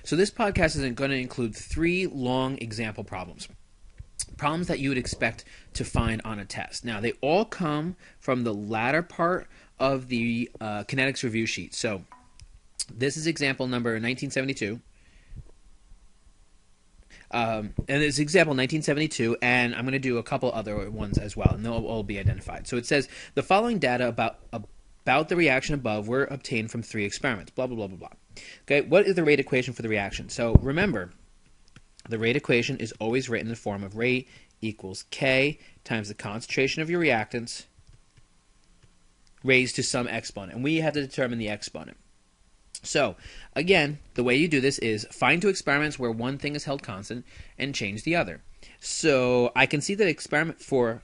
So this podcast is going to include 3 long example problems. Problems that you would expect to find on a test. Now, they all come from the latter part of the Kinetics review sheet. So this is example number 1972. And it's example 1972, and I'm going to do a couple other ones as well, and they'll all be identified. So it says, the following data about the reaction above were obtained from 3 experiments, blah, blah, blah, blah, blah. Okay, what is the rate equation for the reaction? So remember, the rate equation is always written in the form of rate equals K times the concentration of your reactants raised to some exponent. And we have to determine the exponent. So, again, the way you do this is find 2 experiments where one thing is held constant and change the other. So I can see that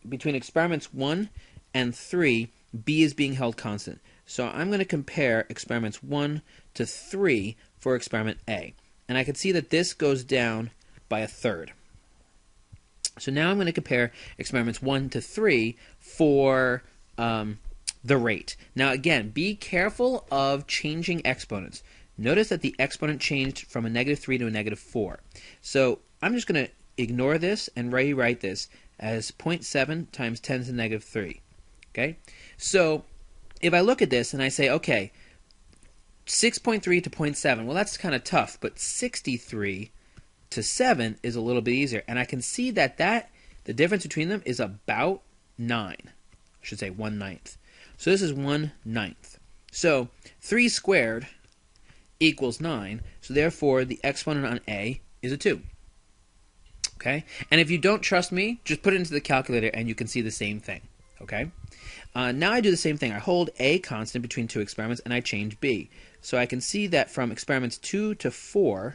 between experiments 1 and 3, B is being held constant. So I'm going to compare experiments 1 to 3 for experiment A. And I can see that this goes down by 1/3. So now I'm going to compare experiments 1 to 3 for the rate. Now again, be careful of changing exponents. Notice that the exponent changed from a -3 to a -4. So I'm just going to ignore this and rewrite this as 0.7 times 10 to the -3. Okay? So if I look at this and I say, okay, 6.3 to 0.7, well, that's kind of tough, but 63 to 7 is a little bit easier. And I can see that the difference between them is about 9. I should say 1/9. So this is 1/9. So 3 squared equals 9. So therefore, the exponent on A is a 2. Okay? And if you don't trust me, just put it into the calculator and you can see the same thing. Okay? Now I do the same thing. I hold A constant between 2 experiments and I change B. So I can see that from experiments 2 to 3,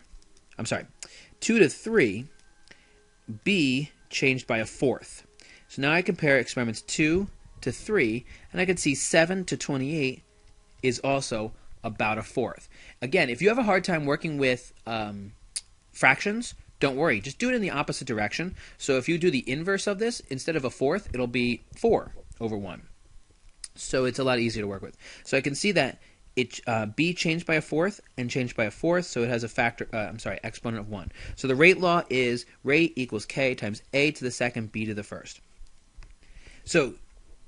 B changed by 1/4. So now I compare experiments 2 to 3, and I can see 7 to 28 is also about 1/4. Again, if you have a hard time working with fractions, don't worry. Just do it in the opposite direction. So if you do the inverse of this, instead of 1/4, it'll be 4/1. So it's a lot easier to work with. So I can see that B changed by 1/4 and changed by 1/4, so it has a exponent of 1. So the rate law is rate equals K times A to the second, B to the first. So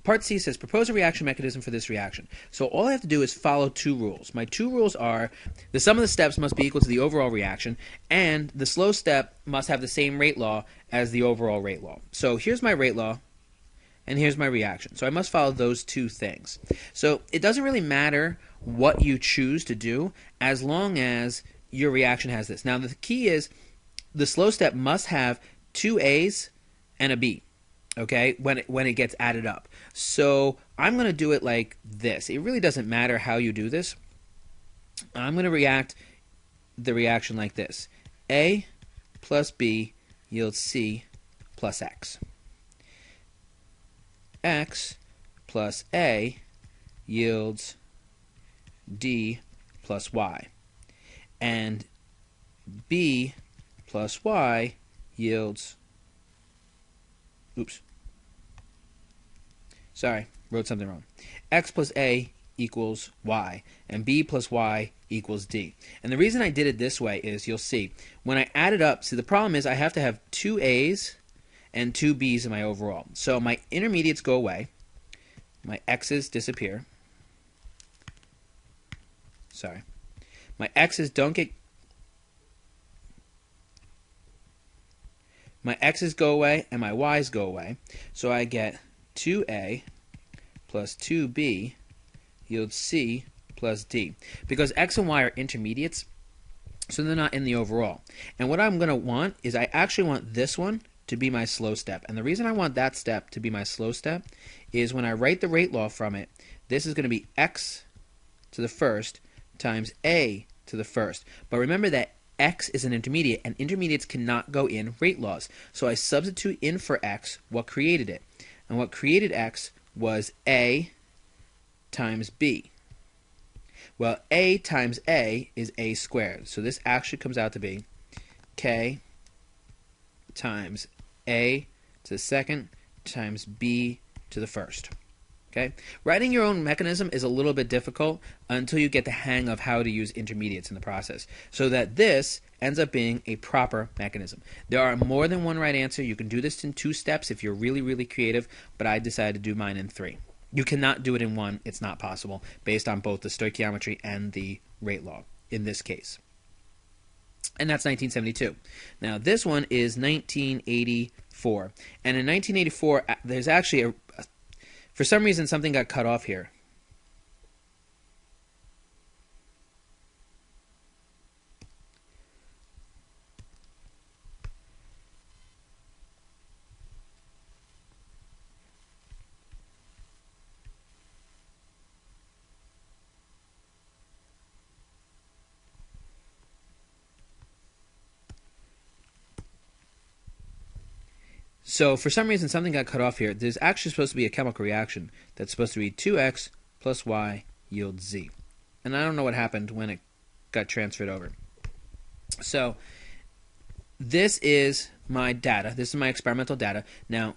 part C says propose a reaction mechanism for this reaction. So all I have to do is follow 2 rules. My 2 rules are the sum of the steps must be equal to the overall reaction, and the slow step must have the same rate law as the overall rate law. So here's my rate law, and here's my reaction. So I must follow those 2 things. So it doesn't really matter what you choose to do as long as your reaction has this. Now the key is the slow step must have 2 A's and a B, okay, when it gets added up. So I'm going to do it like this. It really doesn't matter how you do this. I'm going to react the reaction like this. A plus B yields C plus X. X plus A yields D plus Y. And B plus Y yields, wrote something wrong. X plus A equals Y, and B plus Y equals D. And the reason I did it this way is, you'll see, when I add it up, see the problem is I have to have 2 A's and 2 B's in my overall. So my intermediates go away, my X's disappear. My X's don't get, my X's go away and my Y's go away. So I get 2A plus 2B yields C plus D. Because X and Y are intermediates, so they're not in the overall. And what I'm going to want is I actually want this one to be my slow step. And the reason I want that step to be my slow step is when I write the rate law from it, this is going to be X to the first times A to the first. But remember that X is an intermediate, and intermediates cannot go in rate laws. So I substitute in for X what created it. And what created X was A times B. Well, A times A is A squared. So this actually comes out to be K times A to the second times B to the first. Okay? Writing your own mechanism is a little bit difficult until you get the hang of how to use intermediates in the process, so that this ends up being a proper mechanism. There are more than one right answer. You can do this in 2 steps if you're really, really creative, but I decided to do mine in 3. You cannot do it in 1. It's not possible, based on both the stoichiometry and the rate law in this case. And that's 1972. Now, this one is 1984. And in 1984, there's actually for some reason, something got cut off here. So for some reason, something got cut off here. There's actually supposed to be a chemical reaction that's supposed to be 2x plus y yields z. And I don't know what happened when it got transferred over. So this is my data. This is my experimental data. Now,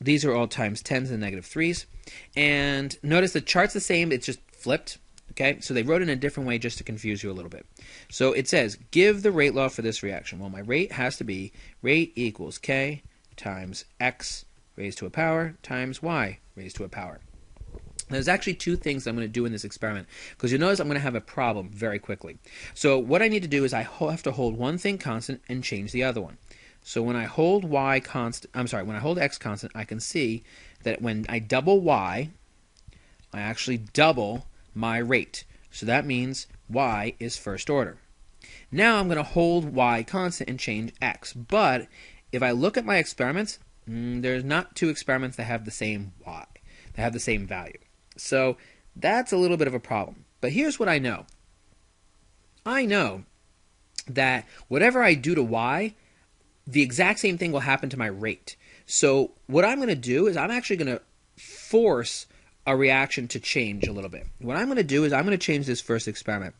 these are all times 10s and negative 3s. And notice the chart's the same. It's just flipped. Okay, so they wrote it in a different way just to confuse you a little bit. So it says, give the rate law for this reaction. Well, my rate has to be rate equals k times x raised to a power times y raised to a power. There's actually 2 things I'm going to do in this experiment, because you'll notice I'm going to have a problem very quickly. So what I need to do is I have to hold one thing constant and change the other one. So when I hold y constant, when I hold x constant, I can see that when I double y, I actually double my rate. So that means y is first order. Now I'm going to hold y constant and change x. But if I look at my experiments, there's not 2 experiments that have the same y, that have the same value. So that's a little bit of a problem. But here's what I know. I know that whatever I do to y, the exact same thing will happen to my rate. So what I'm going to do is I'm actually going to force a reaction to change a little bit. What I'm going to do is I'm going to change this first experiment.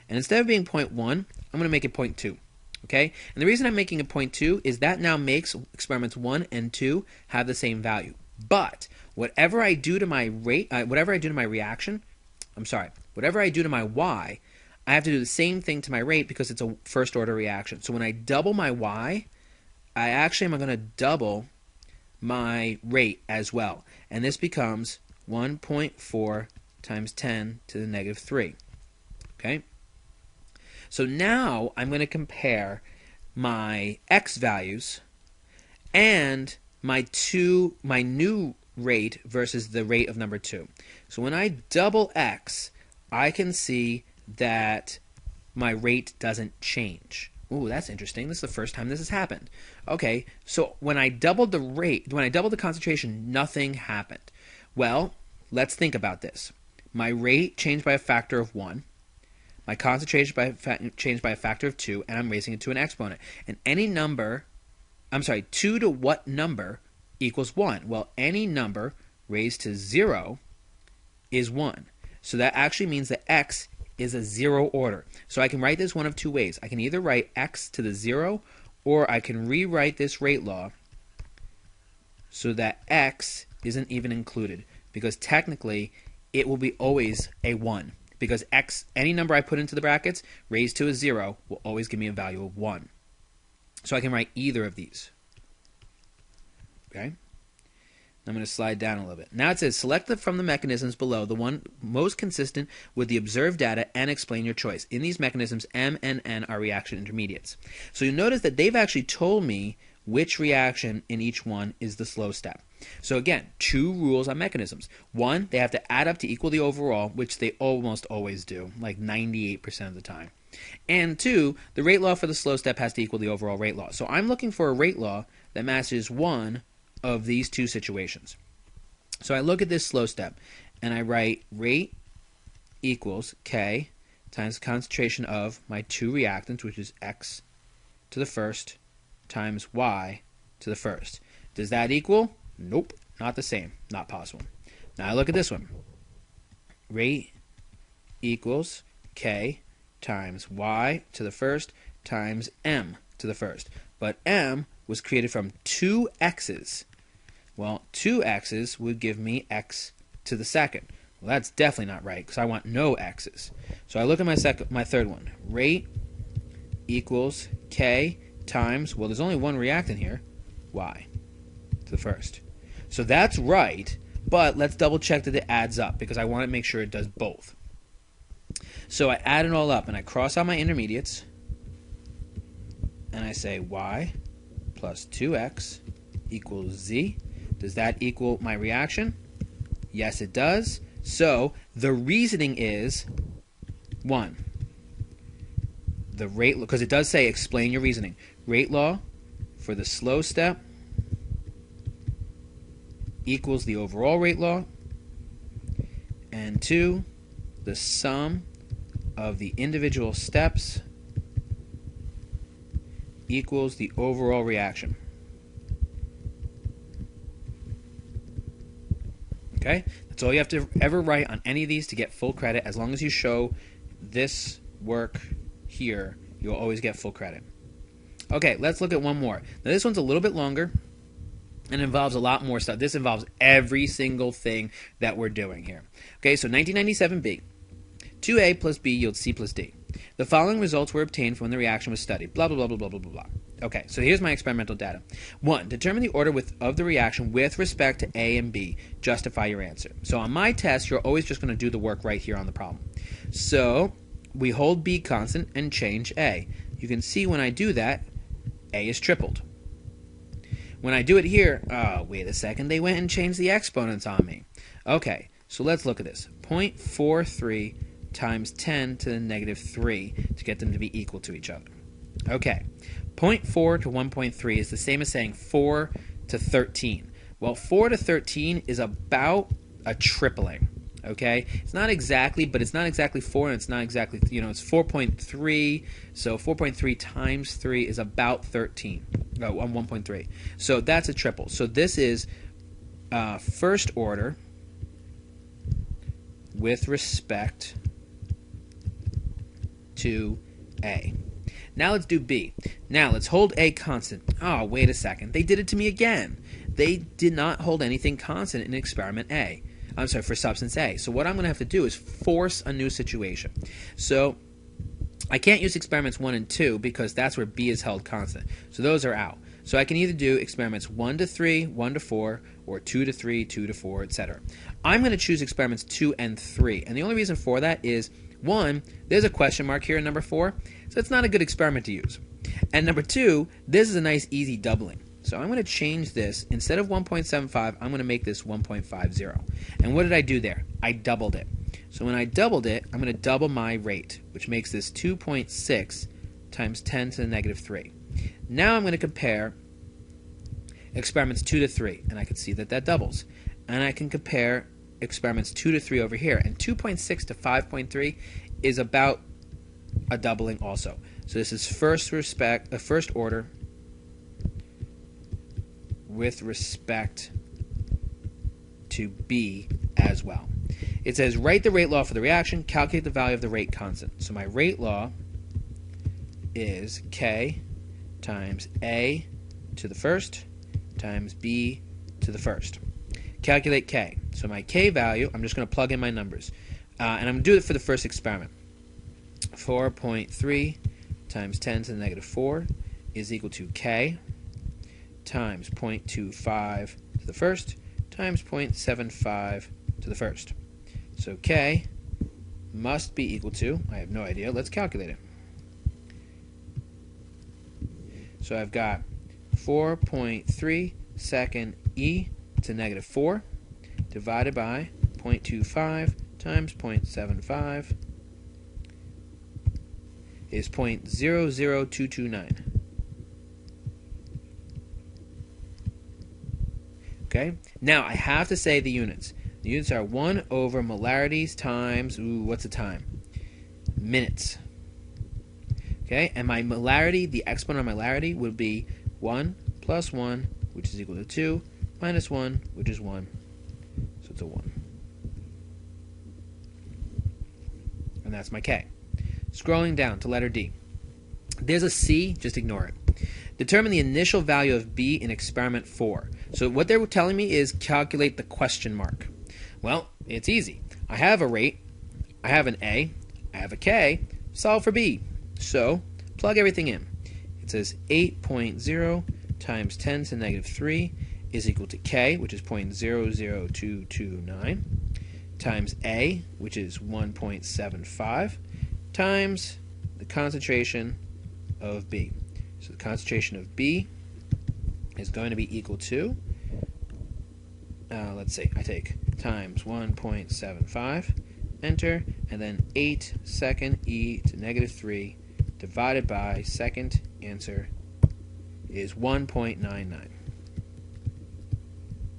And instead of being 0.1, I'm going to make it 0.2. Okay? And the reason I'm making it 0.2 is that now makes experiments 1 and 2 have the same value. But whatever I do to my rate, whatever I do to my reaction, whatever I do to my y, I have to do the same thing to my rate because it's a first order reaction. So when I double my y, I actually am going to double my rate as well. And this becomes 1.4 times 10 to the negative 3. Okay? So now I'm going to compare my x values and my new rate versus the rate of number 2. So when I double x, I can see that my rate doesn't change. Ooh, that's interesting. This is the first time this has happened. Okay, so when I doubled the rate, when I doubled the concentration, nothing happened. Well, let's think about this. My rate changed by a factor of 1. My concentration changed by a factor of 2, and I'm raising it to an exponent. And any number, 2 to what number equals 1? Well, any number raised to 0 is 1. So that actually means that x is a 0 order. So I can write this one of 2 ways. I can either write x to the 0, or I can rewrite this rate law so that x isn't even included, because technically it will be always a 1, because x, any number I put into the brackets raised to a 0 will always give me a value of 1. So I can write either of these. Okay? I'm going to slide down a little bit. Now it says, select from the mechanisms below the one most consistent with the observed data and explain your choice. In these mechanisms, M and N are reaction intermediates. So you'll notice that they've actually told me which reaction in each one is the slow step. So again, 2 rules on mechanisms. 1, they have to add up to equal the overall, which they almost always do, like 98% of the time. And 2, the rate law for the slow step has to equal the overall rate law. So I'm looking for a rate law that matches one of these 2 situations. So I look at this slow step and I write rate equals k times the concentration of my 2 reactants, which is x to the first times y to the first. Does that equal? Nope, not the same, not possible. Now I look at this one. Rate equals k times y to the first times m to the first. But m was created from 2 x's. Well, 2 x's would give me x to the second. Well, that's definitely not right because I want no x's. So I look at my third one. Rate equals k times, well, there's only one reactant here, y to the first. So that's right, but let's double check that it adds up because I want to make sure it does both. So I add it all up and I cross out my intermediates and I say y plus 2x equals z. Does that equal my reaction? Yes, it does. So the reasoning is 1. The rate, because it does say explain your reasoning. Rate law for the slow step equals the overall rate law. And 2, the sum of the individual steps equals the overall reaction. Okay? That's all you have to ever write on any of these to get full credit. As long as you show this work here, you'll always get full credit. Okay, let's look at one more. Now this one's a little bit longer and involves a lot more stuff. This involves every single thing that we're doing here. Okay, so 1997B. 2A plus B yields C plus D. The following results were obtained from when the reaction was studied. Blah, blah, blah, blah, blah, blah, blah, blah. Okay, so here's my experimental data. 1. Determine the order of the reaction with respect to A and B. Justify your answer. So on my test, you're always just going to do the work right here on the problem. So we hold B constant and change A. You can see when I do that, A is tripled. When I do it here, wait a second, they went and changed the exponents on me. Okay, so let's look at this. 0.43 times 10 to the negative 3 to get them to be equal to each other. Okay, 0.4 to 1.3 is the same as saying 4 to 13. Well, 4 to 13 is about a tripling. Okay, it's not exactly, but it's not exactly 4, and it's not exactly, it's 4.3. So 4.3 times 3 is about 13. No, 1.3. So that's a triple. So this is first order with respect to A. Now let's do B. Now let's hold A constant. Oh, wait a second. They did it to me again. They did not hold anything constant in experiment A. I'm sorry, for substance A. So what I'm going to have to do is force a new situation. So I can't use experiments 1 and 2 because that's where B is held constant. So those are out. So I can either do experiments 1 to 3, 1 to 4, or 2 to 3, 2 to 4, etc. I'm going to choose experiments 2 and 3. And the only reason for that is, 1, there's a question mark here in number 4, so it's not a good experiment to use. And number 2, this is a nice easy doubling. So I'm going to change this. Instead of 1.75, I'm going to make this 1.50. And what did I do there? I doubled it. So when I doubled it, I'm going to double my rate, which makes this 2.6 times 10 to the negative 3. Now I'm going to compare experiments 2 to 3, and I can see that that doubles. And I can compare experiments 2 to 3 over here. And 2.6 to 5.3 is about a doubling also. So this is first order with respect to B as well. It says write the rate law for the reaction, calculate the value of the rate constant. So my rate law is K times A to the first times B to the first. Calculate K. So my K value, I'm just going to plug in my numbers. And I'm going to do it for the first experiment. 4.3 times 10 to the negative 4 is equal to K times 0.25 to the first times 0.75 to the first. So K must be equal to, I have no idea, let's calculate it. So I've got 4.3 second E to negative 4 divided by 0.25 times 0.75 is 0.00229. Okay, now I have to say the units. The units are 1 over molarities times, what's the time? Minutes. Okay, and my molarity, the exponent of molarity would be 1 plus 1, which is equal to 2, minus 1, which is 1. So it's a 1. And that's my K. Scrolling down to letter D. There's a C, just ignore it. Determine the initial value of B in experiment 4. So what they're telling me is calculate the question mark. Well, it's easy. I have a rate, I have an A, I have a K, solve for B. So plug everything in. It says 8.0 times 10 to the negative 3 is equal to K, which is 0.00229, times A, which is 1.75, times the concentration of B. So the concentration of B is going to be equal to, let's see, I take times 1.75, enter, and then 8 second e to negative 3 divided by second answer is 1.99.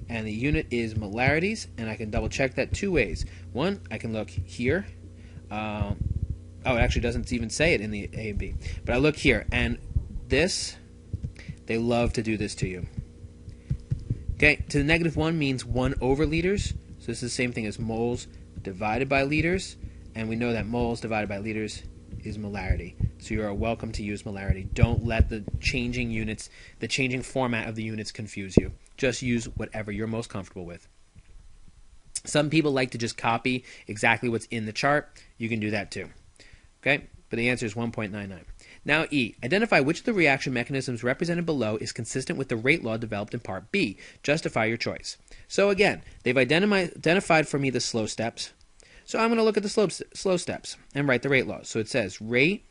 And the unit is molarities, and I can double check that two ways. One, I can look here. Oh, it actually doesn't even say it in the A and B. But I look here, and this, they love to do this to you. Okay, to the negative 1 means 1 over liters. So this is the same thing as moles divided by liters. And we know that moles divided by liters is molarity. So you are welcome to use molarity. Don't let the changing units, the changing format of the units confuse you. Just use whatever you're most comfortable with. Some people like to just copy exactly what's in the chart. You can do that too. Okay, but the answer is 1.99. Now E, identify which of the reaction mechanisms represented below is consistent with the rate law developed in part B. Justify your choice. So again, they've identified for me the slow steps. So I'm going to look at the slow steps and write the rate law. So it says rate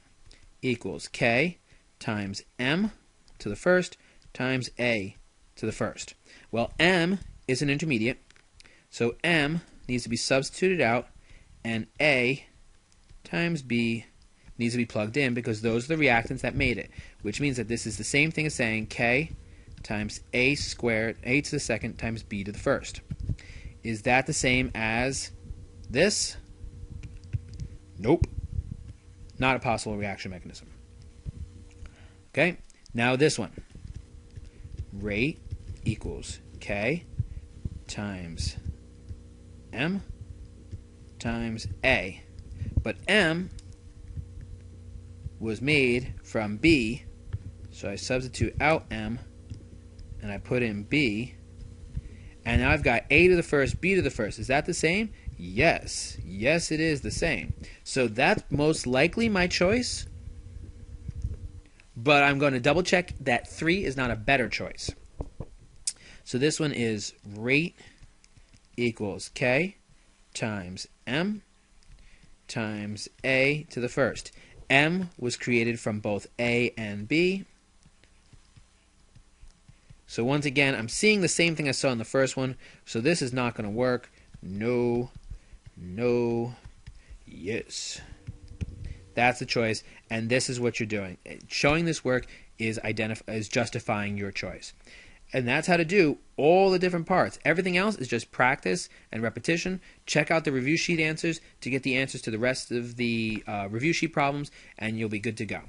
equals K times M to the first times A to the first. Well, M is an intermediate, so M needs to be substituted out, and A times B needs to be plugged in because those are the reactants that made it, which means that this is the same thing as saying K times A squared, A to the second times B to the first. Is that the same as this? Nope. Not a possible reaction mechanism. Okay, now this one. Rate equals K times M times A. But M was made from B, so I substitute out M and I put in B, and now I've got A to the first, B to the first. Is that the same? Yes. Yes, it is the same. So that's most likely my choice, but I'm going to double check that 3 is not a better choice. So this one is rate equals K times M times A to the first. M was created from both A and B. So once again, I'm seeing the same thing I saw in the first one, so this is not going to work. No, no, yes. That's the choice, and this is what you're doing. Showing this work is justifying your choice. And that's how to do all the different parts. Everything else is just practice and repetition. Check out the review sheet answers to get the answers to the rest of the review sheet problems, and you'll be good to go.